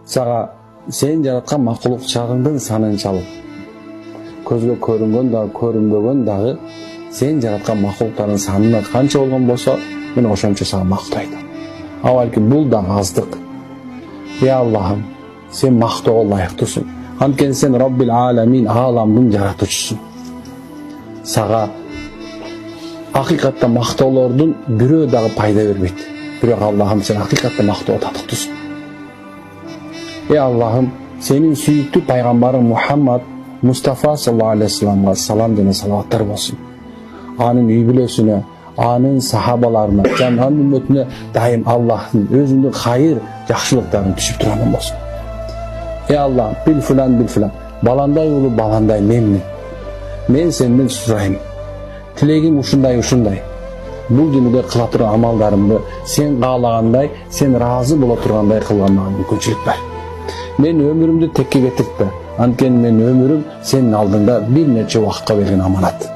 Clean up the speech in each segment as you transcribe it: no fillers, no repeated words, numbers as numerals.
Сага сен жараткан макулукчарыңдын санын чалып, көзгө көрүнгөн дагы көрүнбөгөн дагы сен жараткан макулуктардын санына канча болгон болсо, мен ошончо сага мактоо айтам. А балки бул да аздык. Аллахым, сен мактоого ылайыктысың. Анткени сен Роббил Аламин, ааламдын жаратуучусуң. Сага акыйкатта мактоолордун бирөө дагы пайда бербейт. Бирок Аллахым, сен акыйкатта мактоого татыктысың. Аллахым, сенин сүйүктүү пайгамбарың Мухаммад Мустафа саллаллаху алейхи вассаламга салам жана салаваттар болсун. Анын үй бүлөсүнө, анын сахабаларына, жана анын үммөтүнө дайым Аллахтын өзүнүн хайыр, жакшылыктарын түшүп турган болсун. Аллах, бил фулан, баландай улу баландай менмин. Мен сенден сурайм. Тилегим ушундай. Бул дүйнөдө кыла турган амалдарымды сен каалагандай, сен ыраазы боло тургандай кылганга мүмкүнчүлүк бар. Мен өмүрүмдү текке кетиртпе. Анткени мен өмүрүм сенин алдыңда бир нече убакытка берген аманат.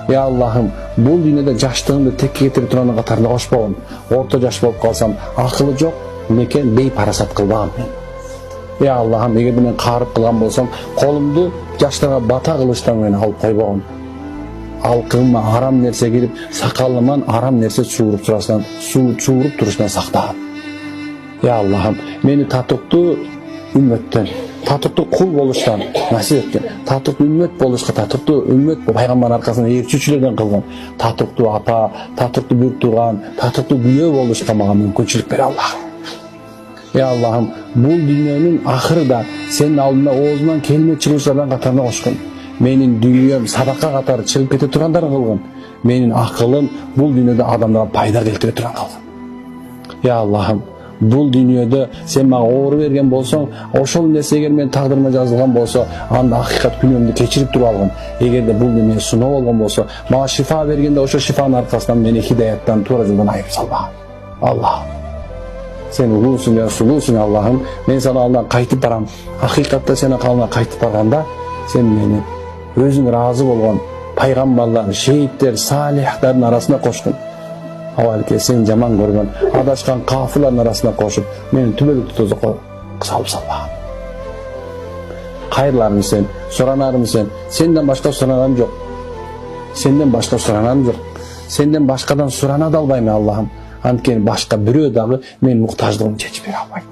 Аллахым, бул дүйнөдө жаштыгымды текке кетирип турган катарында кошпогон. Орто жаш болуп калсам, акылы жок, мекен бейпарасат кылбагам мен. Аллахым, эгерде мен каарып кылган болсам, колумду жаштарга бата кылыштан менен алып койбогон. Алкыма арам нерсе кирип, сакалыман арам нерсе чууруп турушунан сактагам. Аллахым, мени татыктуу үммөттөн, татыктуу кул болуштан насип эткин. Татыктуу үммөт болушка, татыктуу үммөт пайгамбар аркасынан ээрчүүчүлөрдөн кылган. Татыктуу апа, татыктуу бир тууган, татыктуу күйөө болушка мага мүмкүнчүлүк бер Аллахым. Аллахым, бул дүйнөнүн акырында сенин алдыңда оозунан келме чыгуучулардан катарына кошкун. Менин дүйнөм садака катары чыгып кете тургандар кылгын. Менин акылым бул дүйнөдө адамдарга пайда келтире турган кылгын. Аллахым, бул дүйнөдө сен мага оору берген болсоң, ошол нерсе эгер менин тагдырыма жазылган болсо, анда акыйкат күнөөмдү кечирип туруп алгын. Эгерде бул дүйнө сыноо болгон болсо, мага шифа бергенде ошол шифанын аркасынан мени хидаяттан, туура жолдон айырып салба. Аллах, сен улуусуң жана сулуусуң Аллахым. Мен сага алдан кайтып барам. Акыйкатта сен алдыңа кайтып барганда, сен мени өзүң ыраазы болгон пайгамбарлар, шейиттер, салихтардын арасына кошкун. Балки сен жаман көргөн, адашкан кафырлардын арасына кошуп, мени түбөлүктүү тозокко салып салба. Кайырларым сен, суранарым сен. Сенден башка суранарым жок. Сенден башкадан сурана да албайм Аллахым. Анткени башка бирөө дагы менин муктаждыгымды чечип бере албайт.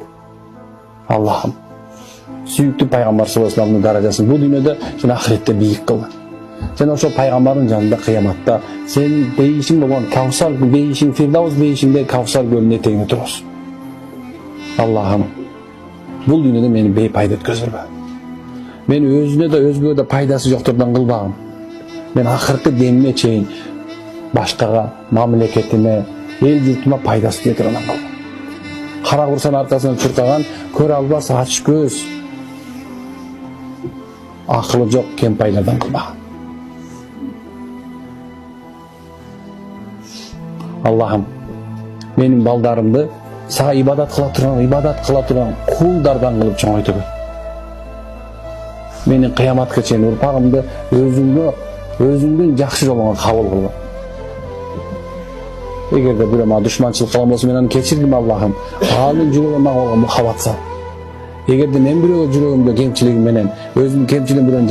Аллахым, сүйүктүү пайгамбар саллаллаху алейхи вассаламдын даражасын бул дүйнөдө жана ахиретте бийик кылгын. Сен ошол пайгамбардын жанында кыяматта сенин бейишиң болгон Кавсар бейишиң, Фирдаус бейишинде Кавсар көлүнүн этегинде турасың. Аллахым, бул дүйнөдө мени бейпайда өткөзбө. Мен өзүнө да өзгөгө да пайдасы жоктордон кылбагам. Мен акыркы демиме чейин башкага, мамлекетиме, эл журтума пайдасы тие турган кылгам. Кара курсан аркасынан чуркаган, көрө албас ач көз, акылы жок кемпайлардан кылбагам. Аллахым, менин балдарымды сага ибадат кыла турган кулдардан кылып чоңойтуп. Менин кыяматка чейин урпагымды өзүңдүн жакшы жолуңа кабыл кылгын. Эгерде бирөө мага душманчылык кылган болсо, мен аны кечиргим Аллахым. Анын жүрөгүнө мага болгон мухаббат сал. Эгерде мен бирөөгө жүрөгүмдө кемчилигим менен өзүмдүн кемчилигим бирөөнү